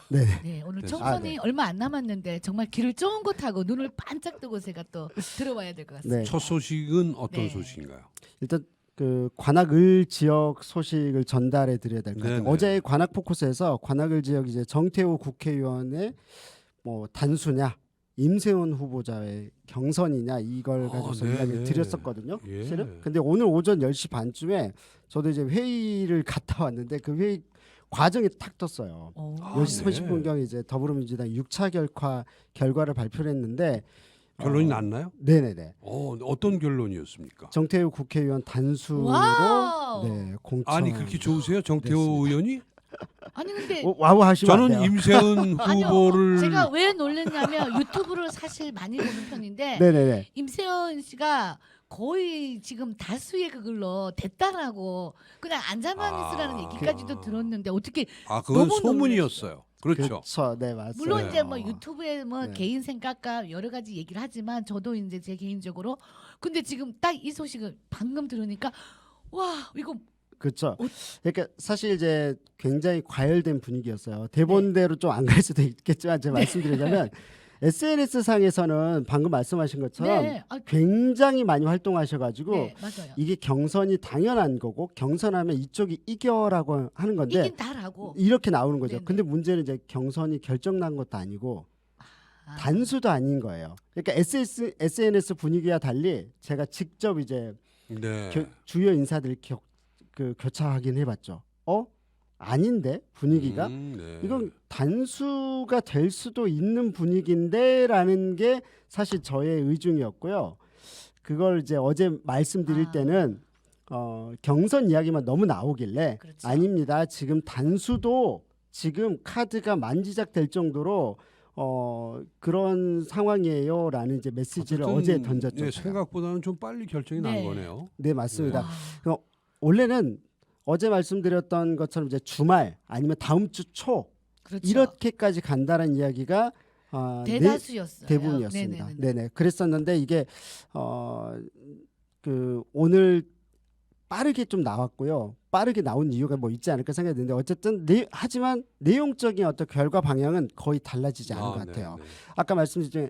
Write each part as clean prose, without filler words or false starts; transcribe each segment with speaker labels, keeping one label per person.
Speaker 1: 네.
Speaker 2: 네, 오늘
Speaker 3: 됐어요.
Speaker 2: 총선이
Speaker 1: 네.
Speaker 2: 얼마 안 남았는데 정말 길을 쫑긋 타고 눈을 반짝 뜨고 제가 또 들어와야 될 것 같습니다.
Speaker 1: 네.
Speaker 3: 첫 소식은 어떤
Speaker 2: 네.
Speaker 3: 소식인가요?
Speaker 1: 일단 그 관악을 지역 소식을 전달해 드려야 될 것 같아요.
Speaker 3: 네네.
Speaker 1: 어제 관악 포커스에서 관악을 지역 이제 정태호 국회의원의 뭐 단수냐 임세훈 후보자의 경선이냐 이걸 가지고서
Speaker 3: 네네.
Speaker 1: 이야기를 드렸었거든요.
Speaker 3: 예.
Speaker 1: 실은. 근데 오늘 오전 10시 반쯤에 저도 이제 회의를 갔다 왔는데 그 회의 과정이 탁 떴어요.
Speaker 2: 오.
Speaker 1: 10시
Speaker 3: 네.
Speaker 1: 30분경에 이제 더불어민주당 6차 결과를 발표를 했는데
Speaker 3: 결론이
Speaker 1: 어,
Speaker 3: 났나요?
Speaker 1: 네네네.
Speaker 3: 어떤 결론이었습니까?
Speaker 1: 정태우 국회의원 단수로
Speaker 2: 와우.
Speaker 1: 네, 공천.
Speaker 3: 아니 그렇게 좋으세요, 정태호
Speaker 1: 됐습니다.
Speaker 3: 의원이?
Speaker 2: 아니 근데
Speaker 1: 와우 하시면 안
Speaker 3: 저는
Speaker 1: 돼요.
Speaker 3: 임세은
Speaker 2: 아니요.
Speaker 3: 후보를
Speaker 2: 제가 왜 놀랐냐면 유튜브를 사실 많이 보는 편인데
Speaker 1: 네네네.
Speaker 2: 임세현 씨가 거의 지금 다수의 그걸로 됐다라고 그냥 앉아만 있으라는 얘기까지도 들었는데 어떻게
Speaker 3: 그건
Speaker 2: 너무
Speaker 3: 소문이었어요. 그렇죠.
Speaker 1: 그렇죠. 네 맞습니다.
Speaker 2: 물론
Speaker 3: 네.
Speaker 2: 이제 뭐 유튜브에 뭐
Speaker 1: 네.
Speaker 2: 개인 생각과 여러 가지 얘기를 하지만 저도 이제 제 개인적으로 근데 지금 딱 이 소식을 방금 들으니까 와 이거
Speaker 1: 그렇죠.
Speaker 2: 어-
Speaker 1: 그러니까 사실 이제 굉장히 과열된 분위기였어요. 대본대로 좀 안 갈 수도 있겠지만 제가 말씀드리자면 SNS 상에서는 방금 말씀하신 것처럼
Speaker 2: 네,
Speaker 1: 굉장히 많이 활동하셔가지고
Speaker 2: 네 맞아요.
Speaker 1: 이게 경선이 당연한 거고 경선하면 이쪽이 이겨라고 하는 건데
Speaker 2: 이긴 다라고.
Speaker 1: 이렇게 나오는 거죠.
Speaker 2: 네네.
Speaker 1: 근데 문제는 이제 경선이 결정난 것도 아니고
Speaker 2: 아.
Speaker 1: 단수도 아닌 거예요. 그러니까 SNS 분위기와 달리 제가 직접 이제
Speaker 3: 네.
Speaker 1: 주요 인사들 교차 확인해봤죠. 아닌데 분위기가
Speaker 3: 네.
Speaker 1: 이건 단수가 될 수도 있는 분위기인데라는 게 사실 저의 의중이었고요. 그걸 이제 어제 말씀드릴
Speaker 2: 아.
Speaker 1: 때는 경선 이야기만 너무 나오길래
Speaker 2: 그렇죠.
Speaker 1: 아닙니다. 지금 단수도 지금 카드가 만지작될 정도로 그런 상황이에요라는 이제 메시지를
Speaker 3: 어쨌든,
Speaker 1: 어제 던졌죠.
Speaker 3: 네,
Speaker 1: 제가.
Speaker 3: 생각보다는 좀 빨리 결정이 난
Speaker 2: 네.
Speaker 3: 거네요.
Speaker 1: 네 맞습니다.
Speaker 2: 와.
Speaker 1: 원래는 어제 말씀드렸던 것처럼 이제 주말 아니면 다음 주 초
Speaker 2: 그렇죠.
Speaker 1: 이렇게까지 간다는 이야기가
Speaker 2: 대다수였어요.
Speaker 1: 대부분이었습니다.
Speaker 2: 네네네.
Speaker 1: 네네. 그랬었는데 이게 그 오늘 빠르게 좀 나왔고요. 빠르게 나온 이유가 뭐 있지 않을까 생각했는데 어쨌든 하지만 내용적인 어떤 결과 방향은 거의 달라지지 않은 것 같아요.
Speaker 3: 네, 네.
Speaker 1: 아까 말씀드린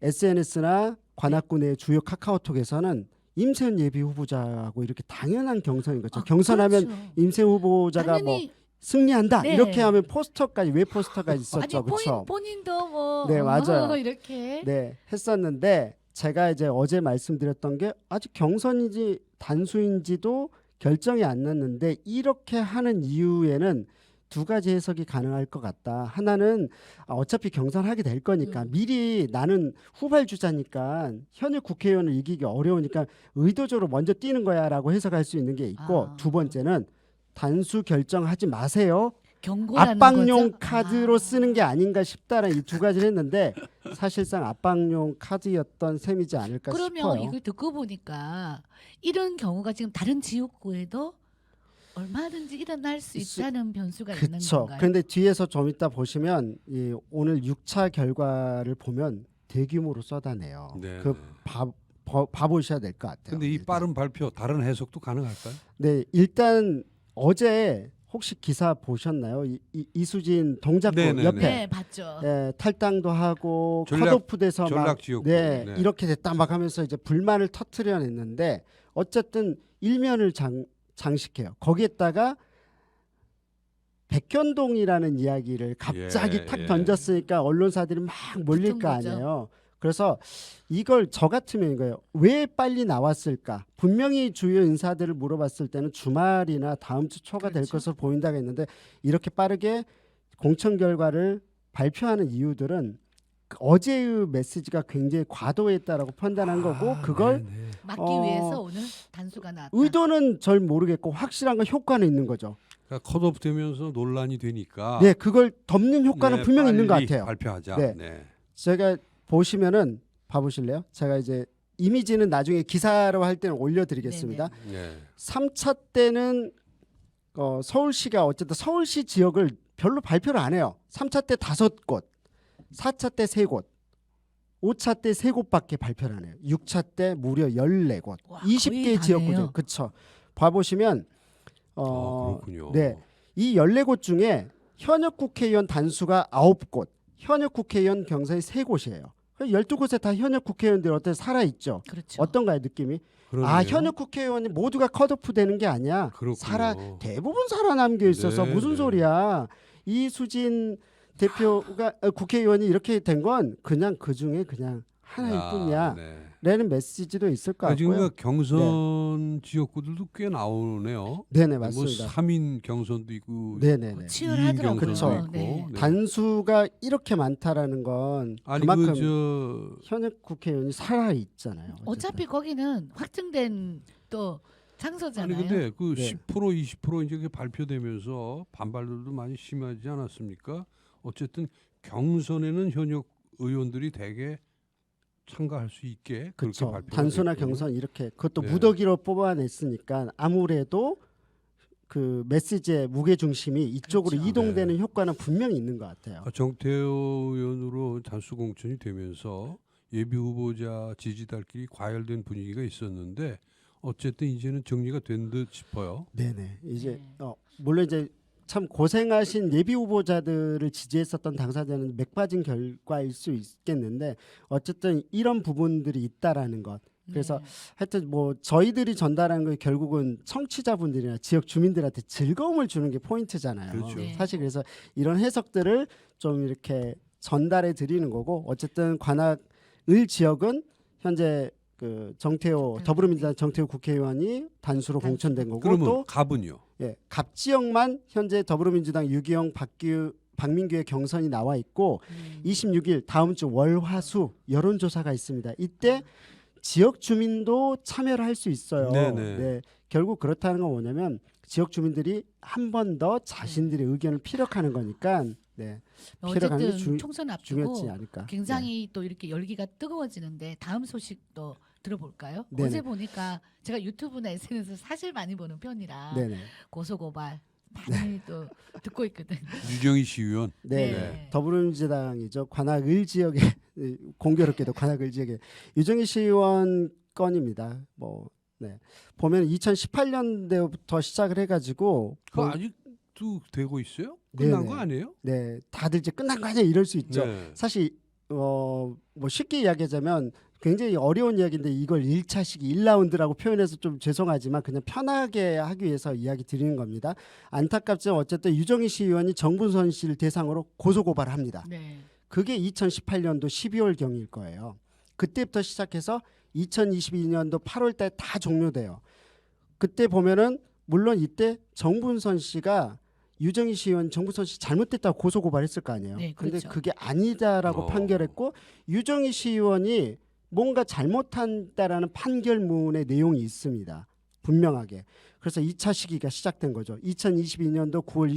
Speaker 1: SNS나 관악구의 주요 카카오톡에서는 임세훈 예비 후보자하고 이렇게 당연한 경선인 거죠. 경선하면
Speaker 2: 그렇죠.
Speaker 1: 임세훈 후보자가 뭐
Speaker 2: 당연히
Speaker 1: 승리한다
Speaker 2: 네.
Speaker 1: 이렇게 하면 포스터까지 외 포스터까지 있었죠.
Speaker 2: 아니
Speaker 1: 그렇죠.
Speaker 2: 본인도 뭐
Speaker 1: 네, 맞아요.
Speaker 2: 이렇게
Speaker 1: 네, 했었는데 제가 이제 어제 말씀드렸던 게 아직 경선인지 단수인지도 결정이 안 났는데 이렇게 하는 이유에는 두 가지 해석이 가능할 것 같다. 하나는 어차피 경선하게 될 거니까 미리 나는 후발주자니까 현역 국회의원을 이기기 어려우니까 의도적으로 먼저 뛰는 거야라고 해석할 수 있는 게 있고
Speaker 2: 아.
Speaker 1: 두 번째는 단수 결정하지 마세요.
Speaker 2: 경고라는
Speaker 1: 압박용
Speaker 2: 거죠?
Speaker 1: 카드로
Speaker 2: 아.
Speaker 1: 쓰는 게 아닌가 싶다는 이 두 가지를 했는데 사실상 압박용 카드였던 셈이지 않을까
Speaker 2: 그러면
Speaker 1: 싶어요.
Speaker 2: 이걸 듣고 보니까 이런 경우가 지금 다른 지역구에도 얼마든지 일어날 수 있다는 변수가 있는
Speaker 1: 그렇죠.
Speaker 2: 건가요?
Speaker 1: 그런데 뒤에서 좀 이따 보시면 이 오늘 6차 결과를 보면 대규모로 쏟아내요.
Speaker 3: 네,
Speaker 1: 그
Speaker 3: 네.
Speaker 1: 봐보셔야 될 것 같아요.
Speaker 3: 근데 이
Speaker 1: 일단.
Speaker 3: 빠른 발표 다른 해석도 가능할까요?
Speaker 1: 네, 일단 어제 혹시 기사 보셨나요? 이수진 동작구
Speaker 3: 네네네.
Speaker 1: 옆에
Speaker 2: 네, 봤죠.
Speaker 1: 탈당도 하고
Speaker 3: 전략-
Speaker 1: 컷오프돼서 막
Speaker 3: 전략 지역구.
Speaker 1: 네,
Speaker 3: 네.
Speaker 1: 이렇게 됐다 막 하면서 이제 불만을 터트려냈는데 어쨌든 일면을 장식해요. 거기에다가 백현동이라는 이야기를 갑자기
Speaker 3: 예,
Speaker 1: 탁
Speaker 3: 예.
Speaker 1: 던졌으니까 언론사들이 막 몰릴
Speaker 2: 붙은
Speaker 1: 거
Speaker 2: 거죠.
Speaker 1: 아니에요. 그래서 이걸 저 같으면 이거예요. 왜 빨리 나왔을까? 분명히 주요 인사들을 물어봤을 때는 주말이나 다음 주 초가 될
Speaker 2: 그렇죠.
Speaker 1: 것으로 보인다고 했는데 이렇게 빠르게 공천 결과를 발표하는 이유들은 어제의 메시지가 굉장히 과도했다라고 판단한 거고 그걸
Speaker 3: 네, 네.
Speaker 2: 막기
Speaker 1: 어,
Speaker 2: 위해서 오늘 단수가 나왔다.
Speaker 1: 의도는 절 모르겠고 확실한 건 효과는 있는 거죠.
Speaker 3: 그러니까 컷오프 되면서 논란이 되니까
Speaker 1: 네, 그걸 덮는 효과는
Speaker 3: 네,
Speaker 1: 분명히 있는 것
Speaker 3: 빨리
Speaker 1: 같아요.
Speaker 3: 발표하자.
Speaker 1: 네.
Speaker 3: 네.
Speaker 1: 제가 보시면은 봐보실래요? 제가 이제 이미지는 나중에 기사로 할 때는 올려드리겠습니다.
Speaker 3: 네.
Speaker 1: 3차 때는 서울시가 어쨌든 서울시 지역을 별로 발표를 안 해요. 3차 때 5곳, 4차 때 3곳, 5차 때 3곳밖에 발표를 안 해요. 6차 때 무려 14곳,
Speaker 2: 와,
Speaker 1: 20개
Speaker 2: 거의
Speaker 1: 지역구죠.
Speaker 2: 다네요.
Speaker 1: 그렇죠. 봐보시면
Speaker 3: 그렇군요.
Speaker 1: 네. 이 14곳 중에 현역 국회의원 단수가 9곳, 현역 국회의원 경선이 3곳이에요. 12곳에 다 현역 국회의원들이 어때 살아 있죠.
Speaker 2: 그렇죠.
Speaker 1: 어떤가요, 느낌이?
Speaker 3: 그러네요.
Speaker 1: 아, 현역 국회의원이 모두가 컷오프 되는 게 아니야.
Speaker 3: 그렇군요.
Speaker 1: 대부분 살아남겨 있어서
Speaker 3: 네,
Speaker 1: 무슨
Speaker 3: 네.
Speaker 1: 소리야. 이수진 대표가 국회의원이 이렇게 된 건 그냥 그중에 그냥 하나일 뿐이야.
Speaker 3: 네.
Speaker 1: 라는 메시지도 있을 것
Speaker 3: 지금
Speaker 1: 같고요.
Speaker 3: 경선 지역구들도 꽤 나오네요.
Speaker 1: 네네,
Speaker 3: 뭐
Speaker 1: 맞습니다.
Speaker 3: 3인 경선도 있고
Speaker 1: 네네네.
Speaker 2: 치열하더라고요.
Speaker 3: 경선도
Speaker 1: 그쵸.
Speaker 3: 있고.
Speaker 2: 네.
Speaker 3: 네.
Speaker 1: 단수가 이렇게 많다라는 건
Speaker 3: 아니
Speaker 1: 그만큼
Speaker 3: 그저
Speaker 1: 현역 국회의원이 살아 있잖아요.
Speaker 2: 어차피 거기는 확정된 또 장소잖아요.
Speaker 3: 아니 근데 그
Speaker 1: 네.
Speaker 3: 10% 20% 이제 발표되면서 반발들도 많이 심하지 않았습니까? 어쨌든 경선에는 현역 의원들이 대개 참가할 수 있게 그렇게
Speaker 1: 그렇죠.
Speaker 3: 발표가
Speaker 1: 단수나
Speaker 3: 됐군요.
Speaker 1: 경선 이렇게 그것도
Speaker 3: 네.
Speaker 1: 무더기로 뽑아냈으니까 아무래도 그 메시지의 무게 중심이 이쪽으로
Speaker 2: 그렇죠.
Speaker 1: 이동되는 효과는 분명히 있는 것 같아요.
Speaker 3: 정태호 의원으로 단수 공천이 되면서 예비 후보자 지지달끼리 과열된 분위기가 있었는데 어쨌든 이제는 정리가 된 듯 싶어요.
Speaker 1: 네네. 이제
Speaker 2: 네.
Speaker 1: 물론 이제 참 고생하신 예비 후보자들을 지지했었던 당사자는 맥 빠진 결과일 수 있겠는데 어쨌든 이런 부분들이 있다라는 것. 그래서
Speaker 2: 네.
Speaker 1: 하여튼 뭐 저희들이 전달한 거 결국은 청취자분들이나 지역 주민들한테 즐거움을 주는 게 포인트잖아요.
Speaker 3: 그렇죠.
Speaker 2: 네.
Speaker 1: 사실 그래서 이런 해석들을 좀 이렇게 전달해 드리는 거고 어쨌든 관악을 지역은 현재 그 정태호 더불어민주당 정태호 국회의원이 단수로
Speaker 2: 단수.
Speaker 1: 공천된 거고
Speaker 3: 그러면
Speaker 1: 또
Speaker 3: 갑은요?
Speaker 1: 예, 갑 지역만 현재 더불어민주당 유기영 박민규의 경선이 나와 있고 26일 다음 주 월화수 여론조사가 있습니다. 이때 지역 주민도 참여를 할 수 있어요.
Speaker 3: 네네.
Speaker 1: 네, 결국 그렇다는 건 뭐냐면 지역 주민들이 한 번 더 자신들의 의견을 피력하는 거니까 네, 피력하는 게
Speaker 2: 어쨌든 총선
Speaker 1: 중요하지
Speaker 2: 앞두고
Speaker 1: 않을까.
Speaker 2: 굉장히 또 이렇게 열기가 뜨거워지는데 다음 소식도 들어볼까요?
Speaker 1: 네네.
Speaker 2: 어제 보니까 제가 유튜브나 SNS 사실 많이 보는 편이라
Speaker 1: 네, 네,
Speaker 2: 고소고발 많이 또 듣고 있거든요.
Speaker 3: 유정희 시의원.
Speaker 1: 네,
Speaker 2: 네.
Speaker 1: 더불어민주당이죠. 관악을 지역에 공교롭게도 관악을 지역에 유정희 시의원 건입니다. 뭐 네. 보면 2018년대부터 시작을 해가지고
Speaker 3: 그거
Speaker 1: 뭐,
Speaker 3: 아직도 되고 있어요? 끝난
Speaker 1: 네네.
Speaker 3: 거 아니에요?
Speaker 1: 네, 다들 이제 끝난 거 아니야 이럴 수 있죠.
Speaker 3: 네.
Speaker 1: 사실 뭐 쉽게 이야기하자면 굉장히 어려운 이야기인데 이걸 1차 시기 1라운드라고 표현해서 좀 죄송하지만 그냥 편하게 하기 위해서 이야기 드리는 겁니다. 안타깝지만 어쨌든 유정희 시의원이 정분선 씨를 대상으로 고소고발을 합니다.
Speaker 2: 네.
Speaker 1: 그게 2018년도 12월 경일 거예요. 그때부터 시작해서 2022년도 8월 달 다 종료돼요. 그때 보면은 물론 이때 정분선 씨가 유정희 시의원 정분선 씨 잘못됐다고 고소고발했을 거 아니에요.
Speaker 2: 네,
Speaker 1: 근데
Speaker 2: 그렇죠.
Speaker 1: 그게 아니다라고 판결했고 유정희 시의원이 뭔가 잘못한다라는 판결문의 내용이 있습니다. 분명하게. 그래서 2차 시기가 시작된 거죠. 2022년도 9월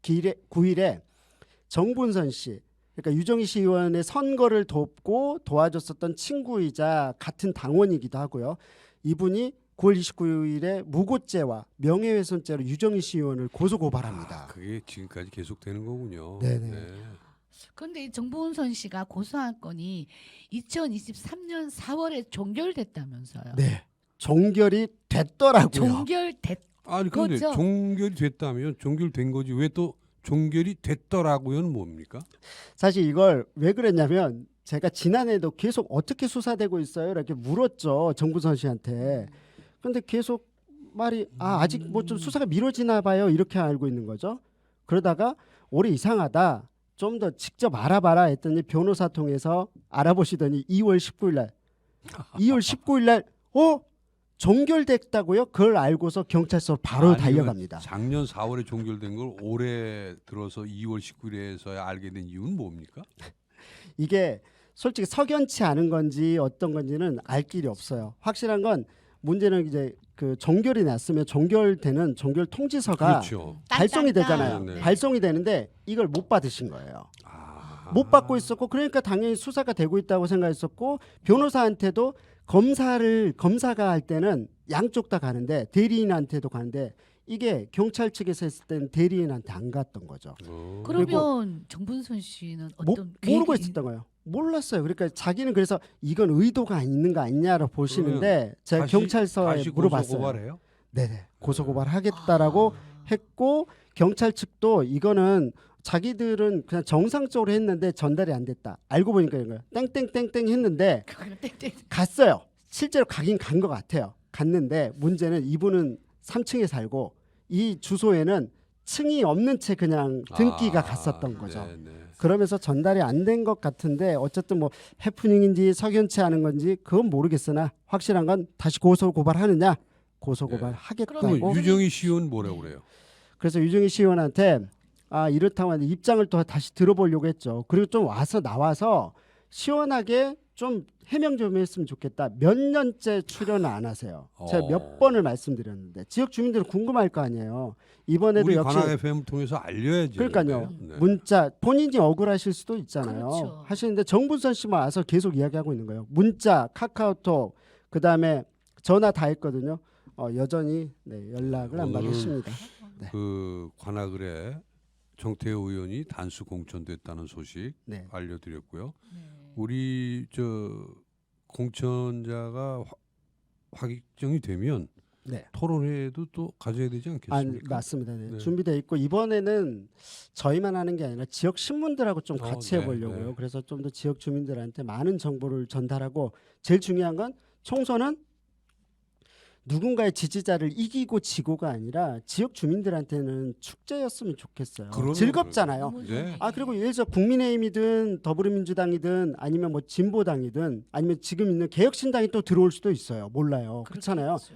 Speaker 1: 29일에 정분선 씨, 그러니까 유정희 시의원의 선거를 돕고 도와줬었던 친구이자 같은 당원이기도 하고요. 이분이 9월 29일에 무고죄와 명예훼손죄로 유정희 시의원을 고소고발합니다.
Speaker 3: 그게 지금까지 계속되는 거군요.
Speaker 1: 네네.
Speaker 3: 네.
Speaker 2: 그런데 이 정보훈선 씨가 고소한 건이 2023년 4월에 종결됐다면서요.
Speaker 1: 네, 종결이 됐더라고요.
Speaker 2: 종결됐.
Speaker 3: 아니 근데
Speaker 2: 그렇죠.
Speaker 3: 종결이 됐다면 종결된 거지 왜 또 종결이 됐더라고요는 뭡니까?
Speaker 1: 사실 이걸 왜 그랬냐면 제가 지난해에도 계속 어떻게 수사되고 있어요? 이렇게 물었죠. 정부선 씨한테. 근데 계속 말이 아직 뭐 좀 수사가 미뤄지나 봐요. 이렇게 알고 있는 거죠. 그러다가 올해 이상하다. 좀 더 직접 알아봐라 했더니 변호사 통해서 알아보시더니 2월 19일 날 2월 19일 날 종결됐다고요? 그걸 알고서 경찰서 바로
Speaker 3: 아니,
Speaker 1: 달려갑니다.
Speaker 3: 작년 4월에 종결된 걸 올해 들어서 2월 19일에서야 알게 된 이유는 뭡니까?
Speaker 1: 이게 솔직히 석연치 않은 건지 어떤 건지는 알 길이 없어요. 확실한 건 문제는 이제 그 종결이 났으면 종결되는 종결 통지서가
Speaker 3: 그렇죠.
Speaker 1: 발송이
Speaker 2: 딴딴딴.
Speaker 1: 되잖아요.
Speaker 3: 네.
Speaker 1: 발송이 되는데 이걸 못 받으신 거예요.
Speaker 3: 아.
Speaker 1: 못 받고 있었고 그러니까 당연히 수사가 되고 있다고 생각했었고 변호사한테도 검사가 할 때는 양쪽 다 가는데 대리인한테도 가는데 이게 경찰 측에서 했을 때는 대리인한테 안 갔던 거죠.
Speaker 2: 그러면 정분선 씨는 어떤
Speaker 1: 모르고
Speaker 2: 계획이-
Speaker 1: 있었던 거예요. 몰랐어요. 그러니까 자기는 그래서 이건 의도가 있는 거 아니냐로 보시는데 제가 경찰서에
Speaker 3: 다시
Speaker 1: 물어봤어요.
Speaker 3: 고소고발해요?
Speaker 1: 네네 고소고발 하겠다라고 했고 경찰 측도 이거는 자기들은 그냥 정상적으로 했는데 전달이 안 됐다. 알고 보니까 이런 거예요. 땡땡땡땡 했는데
Speaker 2: 그거는 땡땡.
Speaker 1: 갔어요. 실제로 가긴 간 것 같아요. 갔는데 문제는 이분은 3층에 살고 이 주소에는 층이 없는 채 그냥 등기가 갔었던 거죠.
Speaker 3: 네, 네.
Speaker 1: 그러면서 전달이 안 된 것 같은데 어쨌든 뭐 해프닝인지 석연치 않은 건지 그건 모르겠으나 확실한 건 다시 고소 고발하느냐 고소 고발
Speaker 3: 네.
Speaker 1: 하겠다고.
Speaker 3: 그러면 유정희 시의원 뭐라고 그래요?
Speaker 1: 그래서 유정희 시의원한테 이렇다고 하는데 입장을 또 다시 들어보려고 했죠. 그리고 좀 나와서 시원하게 좀 해명 좀 했으면 좋겠다. 몇 년째 출연을 안 하세요. 제가 몇 번을 말씀드렸는데 지역 주민들은 궁금할 거 아니에요. 이번에도
Speaker 3: 우리
Speaker 1: 역시
Speaker 3: 관악 FM 통해서 알려야지.
Speaker 1: 그러니까요.
Speaker 3: 네.
Speaker 1: 문자 본인이 억울하실 수도 있잖아요.
Speaker 2: 그렇죠.
Speaker 1: 하시는데 정분선 씨만 와서 계속 이야기하고 있는 거예요. 문자, 카카오톡, 그다음에 전화 다 했거든요. 여전히 연락을 안
Speaker 3: 오늘은
Speaker 1: 받으십니다.
Speaker 3: 그 관악을에 정태호 의원이 단수 공천됐다는 소식
Speaker 1: 네.
Speaker 3: 알려드렸고요.
Speaker 2: 네.
Speaker 3: 우리 저 공천자가 확정이 되면
Speaker 1: 네.
Speaker 3: 토론회도 또 가져야 되지 않겠습니까?
Speaker 1: 맞습니다. 네.
Speaker 3: 네.
Speaker 1: 준비되어 있고 이번에는 저희만 하는 게 아니라 지역 신문들하고 좀 같이
Speaker 3: 네,
Speaker 1: 해보려고요.
Speaker 3: 네.
Speaker 1: 그래서 좀 더 지역 주민들한테 많은 정보를 전달하고 제일 중요한 건 총선은 누군가의 지지자를 이기고 지고가 아니라 지역 주민들한테는 축제였으면 좋겠어요.
Speaker 3: 그럼요,
Speaker 1: 즐겁잖아요.
Speaker 2: 너무
Speaker 3: 네.
Speaker 2: 좋네.
Speaker 1: 그리고 예를 들어 국민의힘이든 더불어민주당이든 아니면 뭐 진보당이든 아니면 지금 있는 개혁신당이 또 들어올 수도 있어요. 몰라요. 그렇잖아요.
Speaker 2: 그렇겠죠.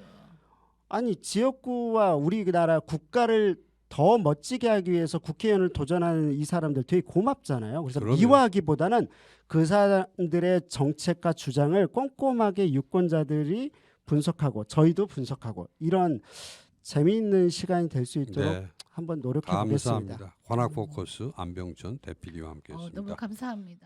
Speaker 1: 아니 지역구와 우리나라 국가를 더 멋지게 하기 위해서 국회의원을 도전하는 이 사람들 되게 고맙잖아요. 그래서
Speaker 3: 그럼요.
Speaker 1: 미화하기보다는 그 사람들의 정책과 주장을 꼼꼼하게 유권자들이 분석하고 저희도 분석하고 이런 재미있는 시간이 될 수 있도록
Speaker 3: 네.
Speaker 1: 한번 노력해 보겠습니다.
Speaker 3: 감사합니다. 관악 포커스 안병천 대PD와 함께했습니다.
Speaker 2: 너무 감사합니다.